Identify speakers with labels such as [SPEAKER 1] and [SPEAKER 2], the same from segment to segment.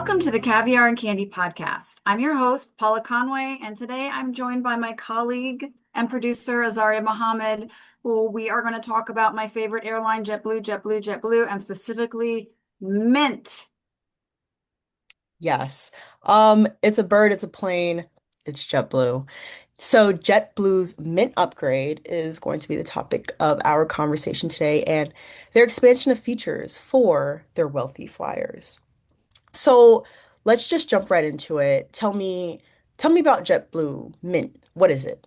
[SPEAKER 1] Welcome to the Caviar and Candy podcast. I'm your host, Paula Conway, and today I'm joined by my colleague and producer, Azaria Mohammed, who we are going to talk about my favorite airline, JetBlue, and specifically Mint.
[SPEAKER 2] Yes. It's a bird, it's a plane, it's JetBlue. So JetBlue's Mint upgrade is going to be the topic of our conversation today and their expansion of features for their wealthy flyers. So let's just jump right into it. Tell me about JetBlue Mint. What is it?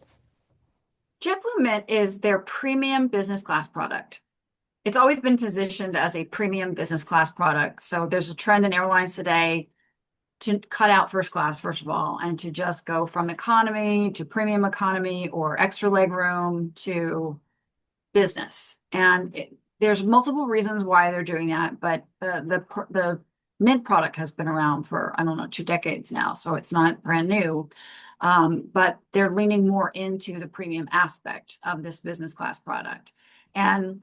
[SPEAKER 1] JetBlue Mint is their premium business class product. It's always been positioned as a premium business class product. So there's a trend in airlines today to cut out first class, first of all, and to just go from economy to premium economy or extra leg room to business. There's multiple reasons why they're doing that, but the Mint product has been around for, I don't know, 2 decades now, so it's not brand new. But they're leaning more into the premium aspect of this business class product. And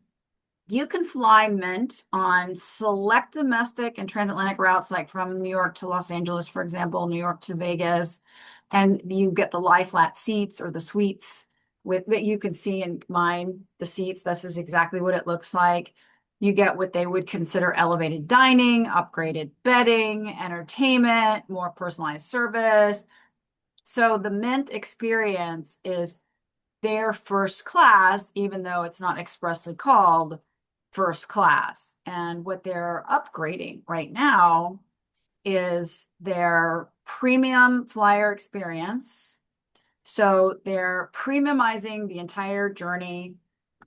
[SPEAKER 1] you can fly Mint on select domestic and transatlantic routes, like from New York to Los Angeles, for example, New York to Vegas, and you get the lie flat seats or the suites with that you can see in mine, the seats. This is exactly what it looks like. You get what they would consider elevated dining, upgraded bedding, entertainment, more personalized service. So the Mint experience is their first class, even though it's not expressly called first class. And what they're upgrading right now is their premium flyer experience. So they're premiumizing the entire journey.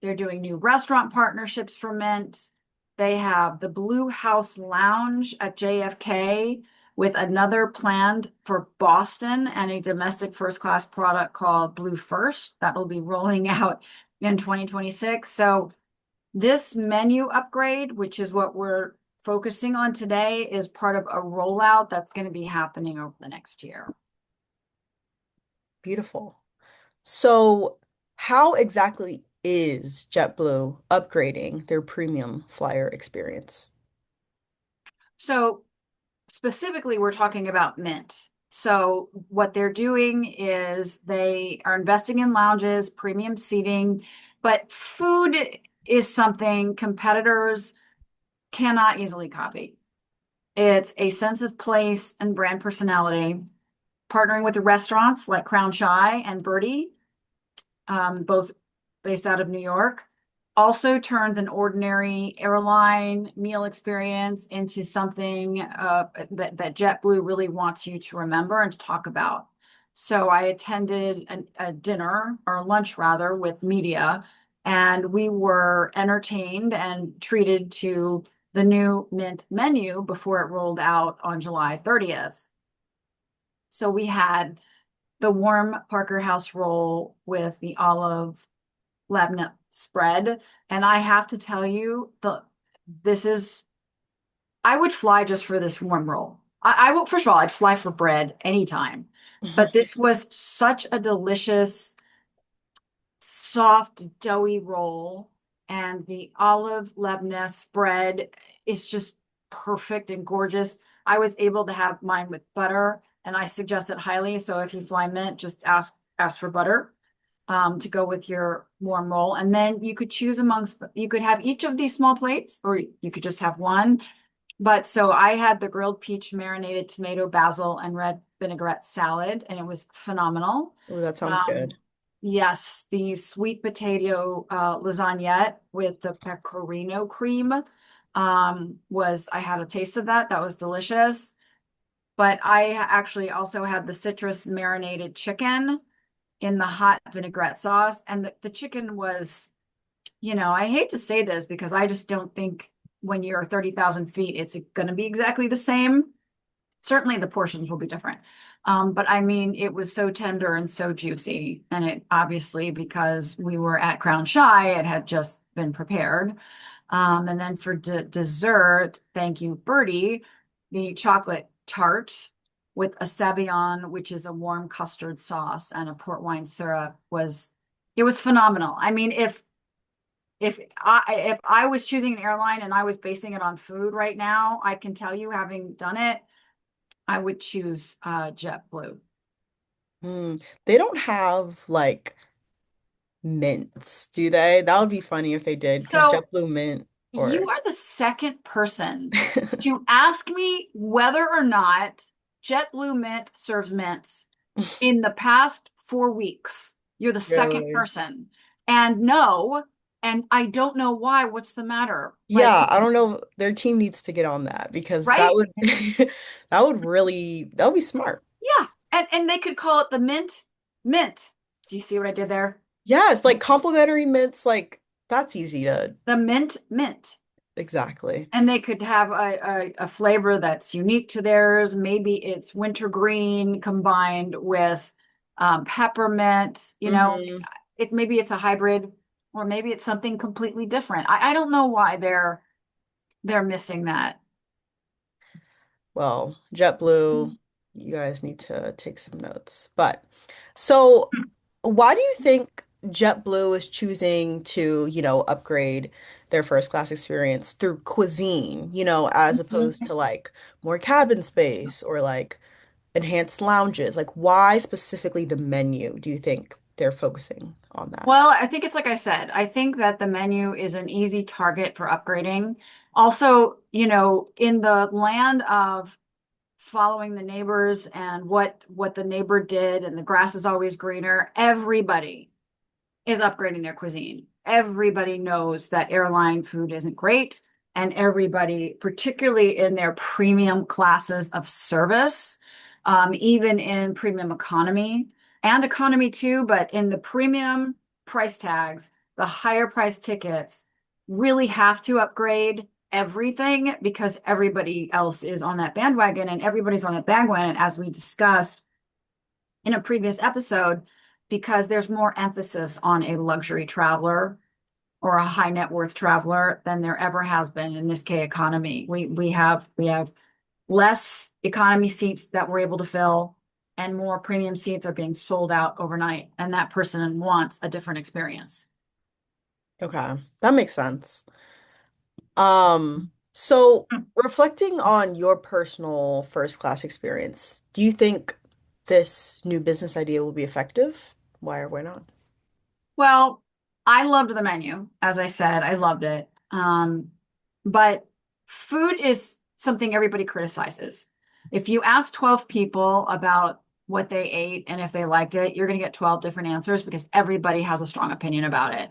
[SPEAKER 1] They're doing new restaurant partnerships for Mint. They have the Blue House Lounge at JFK with another planned for Boston and a domestic first class product called Blue First that will be rolling out in 2026. So this menu upgrade, which is what we're focusing on today, is part of a rollout that's going to be happening over the next year.
[SPEAKER 2] Beautiful. So how exactly is JetBlue upgrading their premium flyer experience?
[SPEAKER 1] So specifically, we're talking about Mint. So what they're doing is they are investing in lounges, premium seating, but food is something competitors cannot easily copy. It's a sense of place and brand personality, partnering with the restaurants like Crown Shy and Birdie, both based out of New York, also turns an ordinary airline meal experience into something that JetBlue really wants you to remember and to talk about. So I attended a dinner or lunch rather with media, and we were entertained and treated to the new Mint menu before it rolled out on July 30th. So we had the warm Parker House roll with the olive labneh spread. And I have to tell you, this is I would fly just for this warm roll. I will, first of all, I'd fly for bread anytime. But this was such a delicious, soft, doughy roll. And the olive labneh spread is just perfect and gorgeous. I was able to have mine with butter, and I suggest it highly. So if you fly Mint, just ask for butter to go with your warm roll. And then you could choose amongst, you could have each of these small plates, or you could just have one. But so I had the grilled peach marinated tomato, basil, and red vinaigrette salad, and it was phenomenal.
[SPEAKER 2] Oh, that sounds
[SPEAKER 1] Um,
[SPEAKER 2] good.
[SPEAKER 1] yes, the sweet potato lasagnette with the pecorino cream I had a taste of that. That was delicious. But I actually also had the citrus marinated chicken in the hot vinaigrette sauce. And the chicken was, I hate to say this because I just don't think when you're 30,000 feet, it's going to be exactly the same. Certainly the portions will be different. But I mean, it was so tender and so juicy. And it obviously, because we were at Crown Shy, it had just been prepared. And then for dessert, thank you, Birdie, the chocolate tart with a sabayon, which is a warm custard sauce, and a port wine syrup it was phenomenal. I mean, if I was choosing an airline and I was basing it on food right now, I can tell you, having done it, I would choose JetBlue.
[SPEAKER 2] Hmm. They don't have like mints, do they? That would be funny if they did, because
[SPEAKER 1] So
[SPEAKER 2] JetBlue mint
[SPEAKER 1] you
[SPEAKER 2] or
[SPEAKER 1] are the second person to ask me whether or not JetBlue Mint serves mints in the past 4 weeks. You're the second
[SPEAKER 2] really.
[SPEAKER 1] person. And no, and I don't know why. What's the matter? Like,
[SPEAKER 2] Yeah, I don't know. Their team needs to get on that because that
[SPEAKER 1] right?
[SPEAKER 2] would that would be smart.
[SPEAKER 1] Yeah. And they could call it the mint. Do you see what I did there?
[SPEAKER 2] Yes, like complimentary mints, like that's easy to
[SPEAKER 1] The mint.
[SPEAKER 2] exactly.
[SPEAKER 1] And they could have a flavor that's unique to theirs. Maybe it's wintergreen combined with peppermint,
[SPEAKER 2] Hmm.
[SPEAKER 1] it maybe it's a hybrid, or maybe it's something completely different. I don't know why they're missing that.
[SPEAKER 2] Well, JetBlue, you guys need to take some notes. But so why do you think JetBlue is choosing to, upgrade their first class experience through cuisine, as opposed
[SPEAKER 1] Mhm.
[SPEAKER 2] to like more cabin space or like enhanced lounges? Like, why specifically the menu do you think they're focusing on that?
[SPEAKER 1] Well, I think it's like I said, I think that the menu is an easy target for upgrading. Also, in the land of following the neighbors and what the neighbor did and the grass is always greener, everybody is upgrading their cuisine. Everybody knows that airline food isn't great, and everybody, particularly in their premium classes of service, even in premium economy and economy too, but in the premium price tags, the higher price tickets really have to upgrade everything because everybody else is on that bandwagon, and everybody's on that bandwagon, as we discussed in a previous episode, because there's more emphasis on a luxury traveler or a high net worth traveler than there ever has been in this K economy. We have less economy seats that we're able to fill, and more premium seats are being sold out overnight, and that person wants a different experience.
[SPEAKER 2] Okay, that makes sense. So reflecting on your personal first class experience, do you think this new business idea will be effective? Why or why not?
[SPEAKER 1] Well, I loved the menu. As I said, I loved it. But food is something everybody criticizes. If you ask 12 people about what they ate and if they liked it, you're going to get 12 different answers because everybody has a strong opinion about it.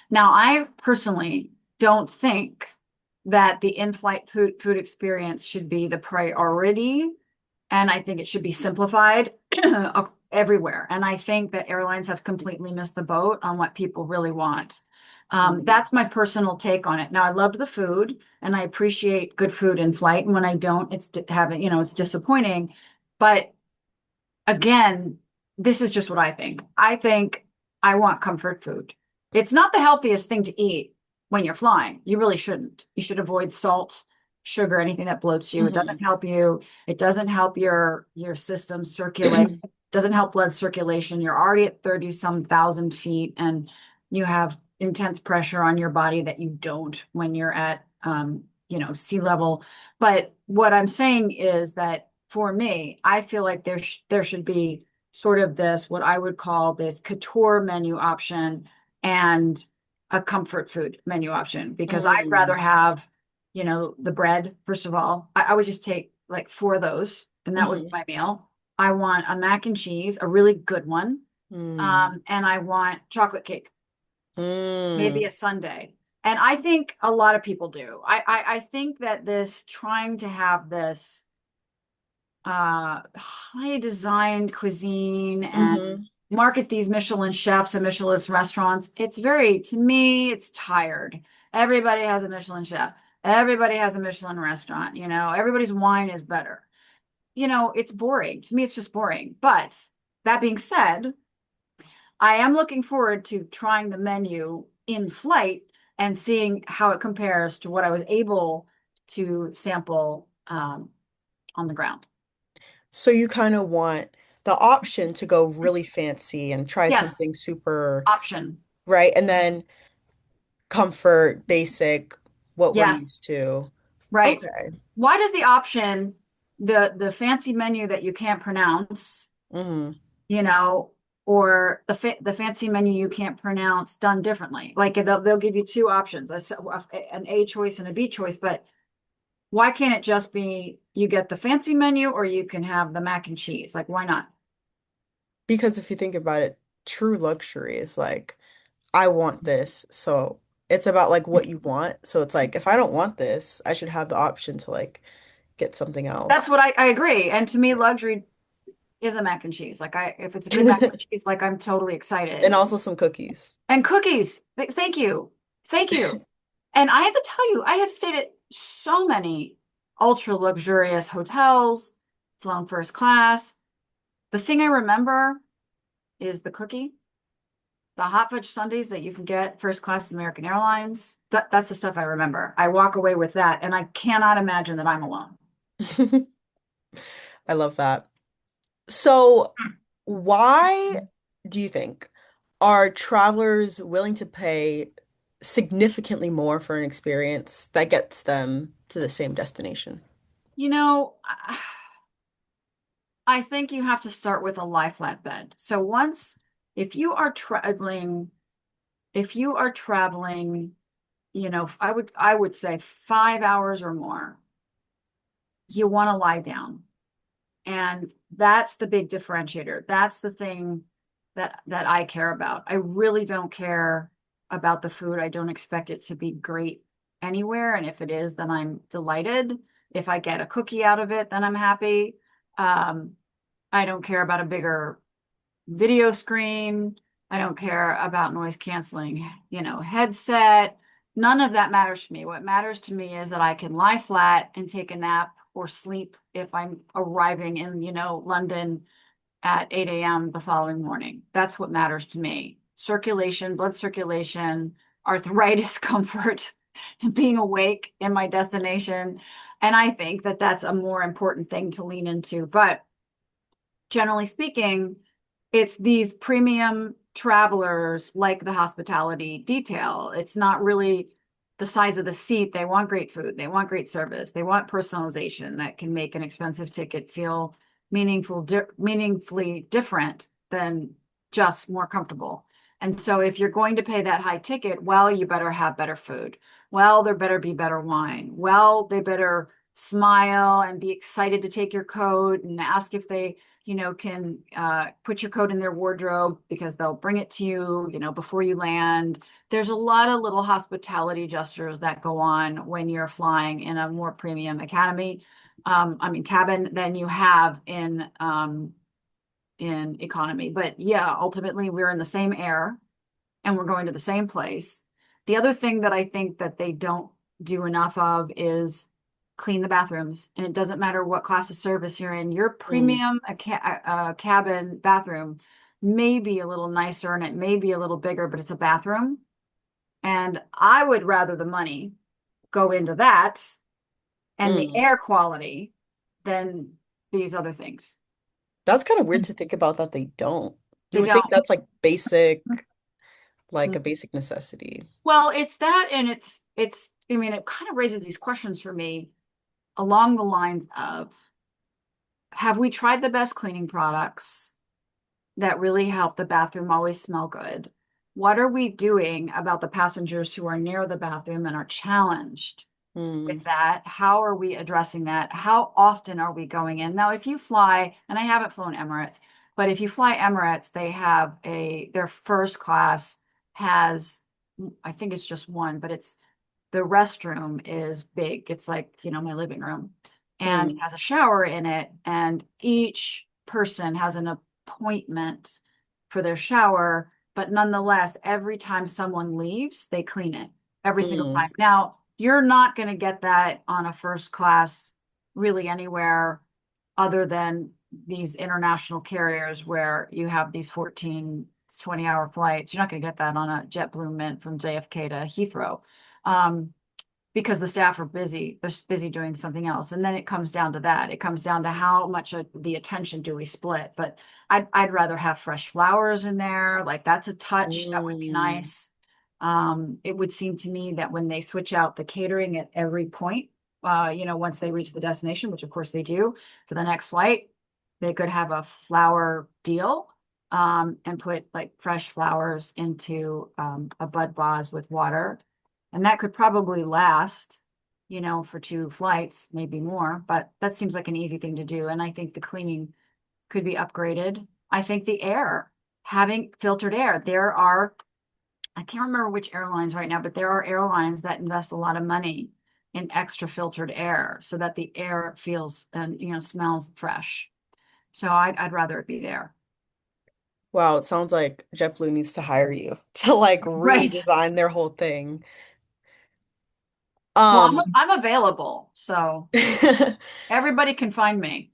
[SPEAKER 1] Now, I personally don't think that the in-flight food experience should be the priority, and I think it should be simplified everywhere. And I think that airlines have completely missed the boat on what people really want.
[SPEAKER 2] Mm.
[SPEAKER 1] That's my personal take on it. Now, I loved the food, and I appreciate good food in flight. And when I don't, it's disappointing. But again, this is just what I think. I think I want comfort food. It's not the healthiest thing to eat when you're flying. You really shouldn't. You should avoid salt, sugar, anything that bloats you. It doesn't
[SPEAKER 2] Hmm.
[SPEAKER 1] help you. It doesn't help your system circulate. Doesn't help blood circulation. You're already at 30 some thousand feet, and you have intense pressure on your body that you don't when you're at sea level. But what I'm saying is that for me, I feel like there should be sort of this, what I would call this couture menu option and a comfort food menu option, because I'd rather
[SPEAKER 2] Mm.
[SPEAKER 1] have, the bread. First of all, I would just take like four of those, and that would be
[SPEAKER 2] Hmm.
[SPEAKER 1] my meal. I want a mac and cheese, a really good one.
[SPEAKER 2] Mm.
[SPEAKER 1] And I want chocolate cake, maybe
[SPEAKER 2] Mm.
[SPEAKER 1] a sundae. And I think a lot of people do. I think that this trying to have this high designed cuisine and
[SPEAKER 2] Hmm.
[SPEAKER 1] market these Michelin chefs and Michelin restaurants, to me, it's tired. Everybody has a Michelin chef. Everybody has a Michelin restaurant, everybody's wine is better. It's boring. To me, it's just boring. But that being said, I am looking forward to trying the menu in flight and seeing how it compares to what I was able to sample on the ground.
[SPEAKER 2] So you kind of want the option to go really fancy and try
[SPEAKER 1] Yes,
[SPEAKER 2] something super,
[SPEAKER 1] option.
[SPEAKER 2] right? And then comfort, basic, what we're
[SPEAKER 1] Yes,
[SPEAKER 2] used to.
[SPEAKER 1] right.
[SPEAKER 2] Okay.
[SPEAKER 1] Why does the option the fancy menu that you can't pronounce,
[SPEAKER 2] Hmm.
[SPEAKER 1] you know, or the fancy menu you can't pronounce done differently. Like they'll give you two options, an A choice and a B choice, but why can't it just be you get the fancy menu or you can have the mac and cheese? Like, why not?
[SPEAKER 2] Because if you think about it, true luxury is like, I want this. So it's about like what you want. So it's like, if I don't want this, I should have the option to like get something
[SPEAKER 1] That's
[SPEAKER 2] else.
[SPEAKER 1] what I agree. And to me, luxury is a mac and chease. Like if it's a good mac and cheese, like I'm totally
[SPEAKER 2] And
[SPEAKER 1] excited.
[SPEAKER 2] also some cookies.
[SPEAKER 1] And cookies. Thank you. Thank you. And I have to tell you, I have stayed at so many ultra luxurious hotels, flown first class. The thing I remember is the cookie, the hot fudge sundaes that you can get first class American Airlines. That's the stuff I remember. I walk away with that, and I cannot imagine that I'm alone.
[SPEAKER 2] I love that. So, why do you think are travelers willing to pay significantly more for an experience that gets them to the same destination?
[SPEAKER 1] You know, I think you have to start with a lie flat bed. So once, if you are traveling, if you are traveling, I would say 5 hours or more, you want to lie down. And that's the big differentiator. That's the thing that I care about. I really don't care about the food. I don't expect it to be great anywhere. And if it is, then I'm delighted. If I get a cookie out of it, then I'm happy. Um, I don't care about a bigger video screen. I don't care about noise canceling, headset. None of that matters to me. What matters to me is that I can lie flat and take a nap or sleep if I'm arriving in, London at 8 a.m. the following morning. That's what matters to me. Circulation, blood circulation, arthritis comfort, and being awake in my destination. And I think that that's a more important thing to lean into. But generally speaking, it's these premium travelers like the hospitality detail. It's not really the size of the seat. They want great food. They want great service. They want personalization that can make an expensive ticket feel meaningfully different than just more comfortable. And so if you're going to pay that high ticket, well, you better have better food. Well, there better be better wine. Well, they better smile and be excited to take your coat and ask if they can put your coat in their wardrobe because they'll bring it to you, before you land. There's a lot of little hospitality gestures that go on when you're flying in a more premium cabin than you have in economy. But yeah, ultimately we're in the same air and we're going to the same place. The other thing that I think that they don't do enough of is clean the bathrooms. And it doesn't matter what class of service you're in. Your
[SPEAKER 2] Mm,
[SPEAKER 1] premium cabin bathroom may be a little nicer and it may be a little bigger, but it's a bathroom. And I would rather the money go into that and the
[SPEAKER 2] mm.
[SPEAKER 1] air quality than these other things.
[SPEAKER 2] That's kind of weird to think about that they don't. You
[SPEAKER 1] They
[SPEAKER 2] would think
[SPEAKER 1] don't.
[SPEAKER 2] that's like basic, like a basic necessity.
[SPEAKER 1] Well, it's that, and I mean, it kind of raises these questions for me along the lines of, have we tried the best cleaning products that really help the bathroom always smell good? What are we doing about the passengers who are near the bathroom and are challenged with
[SPEAKER 2] Mm,
[SPEAKER 1] that? How are we addressing that? How often are we going in? Now, if you fly, and I haven't flown Emirates, but if you fly Emirates, they have their first class has, I think it's just one, but the restroom is big. It's like, my living room and it
[SPEAKER 2] mm,
[SPEAKER 1] has a shower in it. And each person has an appointment for their shower. But nonetheless, every time someone leaves, they clean it every single
[SPEAKER 2] mm,
[SPEAKER 1] time. Now, you're not going to get that on a first class really anywhere other than these international carriers where you have these 14, 20-hour flights. You're not going to get that on a JetBlue Mint from JFK to Heathrow. Um, because the staff are busy. They're busy doing something else. And then it comes down to that. It comes down to how much of the attention do we split. But I'd rather have fresh flowers in there. Like that's a touch. That would be
[SPEAKER 2] mm,
[SPEAKER 1] nice. It would seem to me that when they switch out the catering at every point once they reach the destination, which of course they do for the next flight, they could have a flower deal, and put like fresh flowers into a bud vase with water. And that could probably last, for two flights, maybe more, but that seems like an easy thing to do. And I think the cleaning could be upgraded. I think the air, having filtered air, I can't remember which airlines right now, but there are airlines that invest a lot of money in extra filtered air so that the air feels and, smells fresh. So I'd rather it be there.
[SPEAKER 2] Wow, it sounds like JetBlue needs to hire you to like
[SPEAKER 1] Right.
[SPEAKER 2] redesign their whole thing.
[SPEAKER 1] Well,
[SPEAKER 2] Um,
[SPEAKER 1] I'm available, so everybody can find me.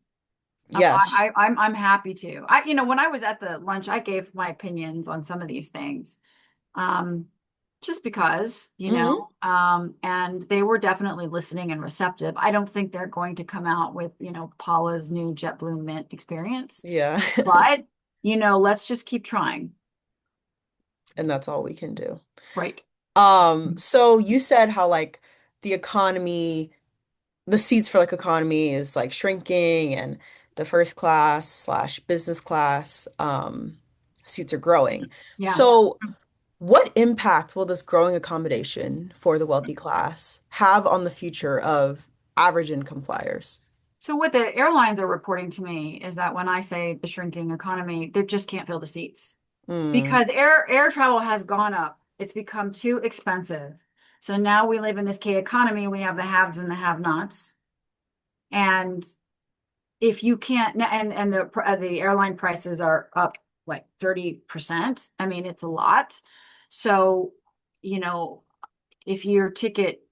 [SPEAKER 2] yes.
[SPEAKER 1] I'm happy to. When I was at the lunch, I gave my opinions on some of these things. Um, just because,
[SPEAKER 2] Hmm.
[SPEAKER 1] and they were definitely listening and receptive. I don't think they're going to come out with, Paula's new JetBlue Mint experience,
[SPEAKER 2] Yeah.
[SPEAKER 1] but, let's just keep trying.
[SPEAKER 2] And that's all we can do.
[SPEAKER 1] Right.
[SPEAKER 2] So you said how like the economy, the seats for like economy is like shrinking and the first class slash business class seats are growing.
[SPEAKER 1] Yeah.
[SPEAKER 2] So what impact will this growing accommodation for the wealthy class have on the future of average income flyers?
[SPEAKER 1] So what the airlines are reporting to me is that when I say the shrinking economy, they just can't fill the seats
[SPEAKER 2] Mm,
[SPEAKER 1] because air travel has gone up. It's become too expensive. So now we live in this K economy. We have the haves and the have-nots. And if you can't, and the airline prices are up like 30%. I mean, it's a lot. So, you know, if your ticket,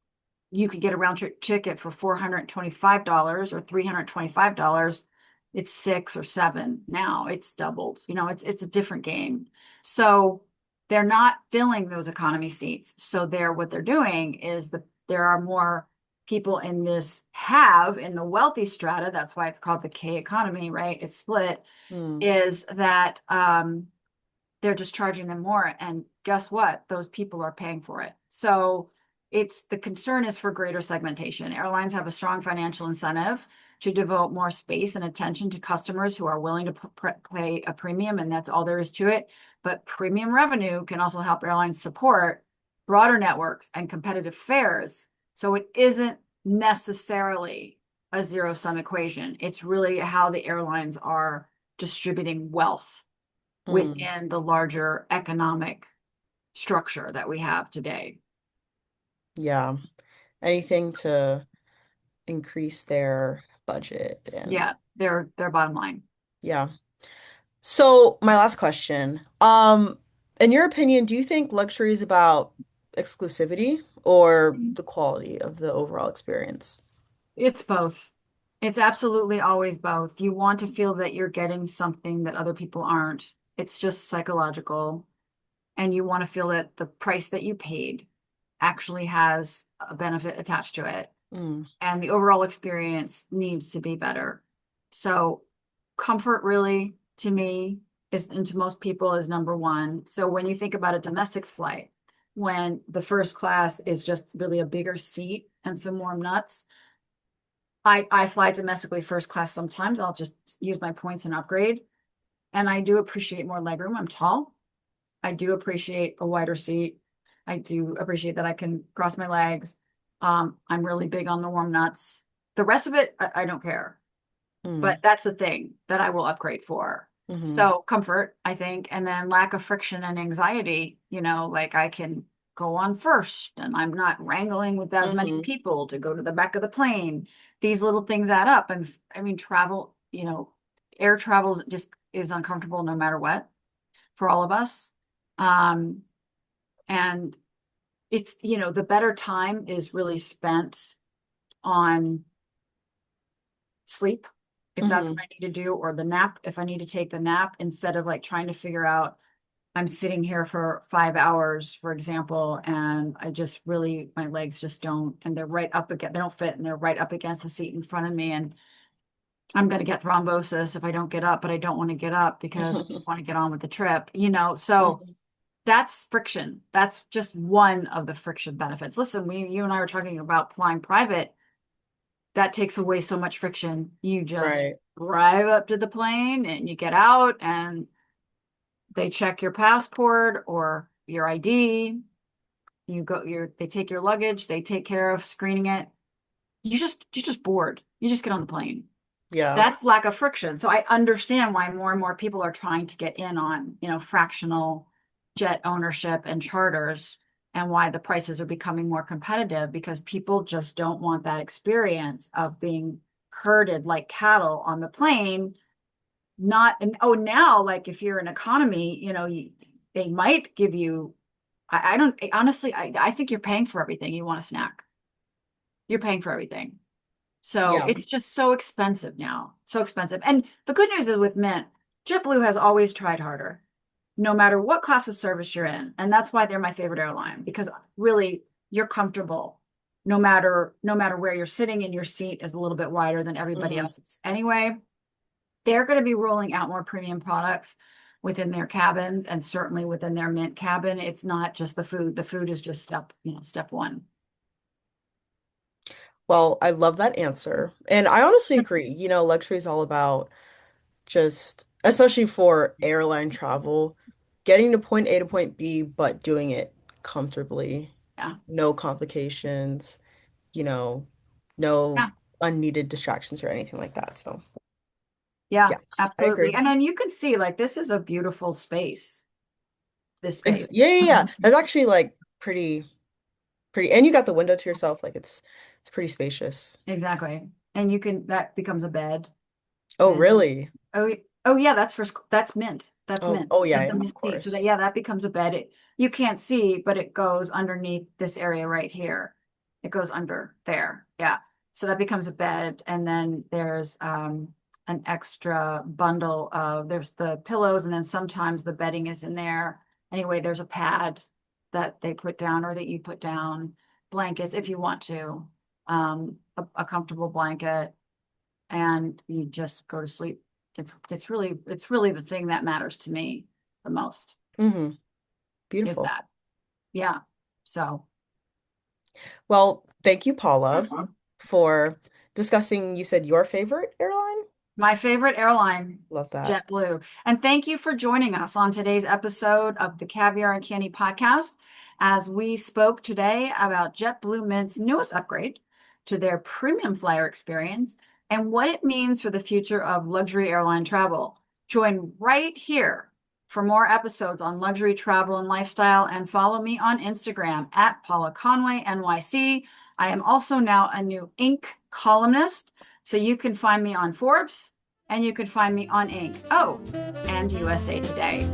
[SPEAKER 1] you could get a round trip ticket for $425 or $325. It's six or seven now. It's doubled. It's a different game. So they're not filling those economy seats. So what they're doing is there are more people in in the wealthy strata. That's why it's called the K economy, right? It's split.
[SPEAKER 2] mm,
[SPEAKER 1] Is that they're just charging them more. And guess what? Those people are paying for it. So the concern is for greater segmentation. Airlines have a strong financial incentive to devote more space and attention to customers who are willing to pay a premium, and that's all there is to it. But premium revenue can also help airlines support broader networks and competitive fares. So it isn't necessarily a zero sum equation. It's really how the airlines are distributing wealth
[SPEAKER 2] mm.
[SPEAKER 1] within the larger economic structure that we have today.
[SPEAKER 2] Yeah. Anything to increase their budget and
[SPEAKER 1] Yeah, their bottom line.
[SPEAKER 2] yeah. So my last question. In your opinion, do you think luxury is about exclusivity or the quality of the overall experience?
[SPEAKER 1] It's both. It's absolutely always both. You want to feel that you're getting something that other people aren't. It's just psychological. And you want to feel that the price that you paid actually has a benefit attached to it.
[SPEAKER 2] Mm,
[SPEAKER 1] And the overall experience needs to be better. So comfort really to me and to most people is number one. So when you think about a domestic flight, when the first class is just really a bigger seat and some warm nuts, I fly domestically first class sometimes. I'll just use my points and upgrade. And I do appreciate more legroom. I'm tall. I do appreciate a wider seat. I do appreciate that I can cross my legs. I'm really big on the warm nuts. The rest of it, I don't care. But
[SPEAKER 2] mm,
[SPEAKER 1] that's the thing that I will upgrade for.
[SPEAKER 2] hmm.
[SPEAKER 1] So comfort, I think, and then lack of friction and anxiety, like I can go on first and I'm not wrangling with as many
[SPEAKER 2] Hmm.
[SPEAKER 1] people to go to the back of the plane. These little things add up. And I mean, travel, air travel just is uncomfortable no matter what for all of us. Um, and the better time is really spent on sleep, if that's what
[SPEAKER 2] Hmm.
[SPEAKER 1] I need to do, or the nap, if I need to take the nap, instead of like trying to figure out, I'm sitting here for 5 hours, for example, and my legs just don't, and they're right up against, they don't fit, and they're right up against the seat in front of me. And I'm going to get thrombosis if I don't get up, but I don't want to get up because I just want to get on with the trip. So
[SPEAKER 2] Hmm.
[SPEAKER 1] that's friction. That's just one of the friction benefits. Listen, you and I were talking about flying private. that takes away so much friction. You just
[SPEAKER 2] Right.
[SPEAKER 1] drive up to the plane and you get out and they check your passport or your ID. They take your luggage, they take care of screening it. You just board. You just get on the plane.
[SPEAKER 2] Yeah.
[SPEAKER 1] That's lack of friction. So I understand why more and more people are trying to get in on, fractional jet ownership and charters, and why the prices are becoming more competitive, because people just don't want that experience of being herded like cattle on the plane. Not, and oh, now, like if you're an economy, they might give you, I don't, honestly, I think you're paying for everything. You want a snack, you're paying for everything. So
[SPEAKER 2] Yeah.
[SPEAKER 1] it's just so expensive now, so expensive. And the good news is with Mint, JetBlue has always tried harder, no matter what class of service you're in. And that's why they're my favorite airline, because really you're comfortable no matter where you're sitting, and your seat is a little bit wider than everybody
[SPEAKER 2] Hmm.
[SPEAKER 1] else's. Anyway, they're going to be rolling out more premium products within their cabins, and certainly within their Mint cabin. It's not just the food. The food is just step one.
[SPEAKER 2] Well, I love that answer. And I honestly agree. Luxury is all about just, especially for airline travel, getting to point A to point B, but doing it comfortably,
[SPEAKER 1] Yeah.
[SPEAKER 2] no complications, you know, no
[SPEAKER 1] Yeah.
[SPEAKER 2] unneeded distractions or anything like that. So,
[SPEAKER 1] Yeah,
[SPEAKER 2] yes, I
[SPEAKER 1] absolutely.
[SPEAKER 2] agree.
[SPEAKER 1] And then you can see, like, this is a beautiful space, this
[SPEAKER 2] Ex
[SPEAKER 1] space.
[SPEAKER 2] Yeah, yeah, yeah.
[SPEAKER 1] Mhm.
[SPEAKER 2] That's actually like pretty, and you got the window to yourself. Like it's pretty spacious.
[SPEAKER 1] Exactly. And that becomes a bed.
[SPEAKER 2] Oh,
[SPEAKER 1] And
[SPEAKER 2] really?
[SPEAKER 1] oh yeah, that's mint. That's
[SPEAKER 2] Oh,
[SPEAKER 1] mint.
[SPEAKER 2] oh yeah,
[SPEAKER 1] That's
[SPEAKER 2] yeah,
[SPEAKER 1] the
[SPEAKER 2] of
[SPEAKER 1] mint seat. So that,
[SPEAKER 2] course.
[SPEAKER 1] yeah, that becomes a bed. You can't see, but it goes underneath this area right here. It goes under there. Yeah. So that becomes a bed. And then there's an extra bundle of there's the pillows, and then sometimes the bedding is in there. Anyway, there's a pad that they put down, or that you put down, blankets if you want to, a comfortable blanket, and you just go to sleep. It's really the thing that matters to me the most,
[SPEAKER 2] Hmm.
[SPEAKER 1] is
[SPEAKER 2] Beautiful.
[SPEAKER 1] that. Yeah. So
[SPEAKER 2] Well, thank you, Paula, for discussing, you said your favorite airline?
[SPEAKER 1] my favorite airline,
[SPEAKER 2] Love that.
[SPEAKER 1] JetBlue. And thank you for joining us on today's episode of the Caviar and Candy podcast, as we spoke today about JetBlue Mint's newest upgrade to their premium flyer experience, and what it means for the future of luxury airline travel. Join right here for more episodes on luxury travel and lifestyle, and follow me on Instagram at Paula Conway NYC. I am also now a new Inc. columnist, so you can find me on Forbes, and you can find me on Inc. Oh, and USA Today.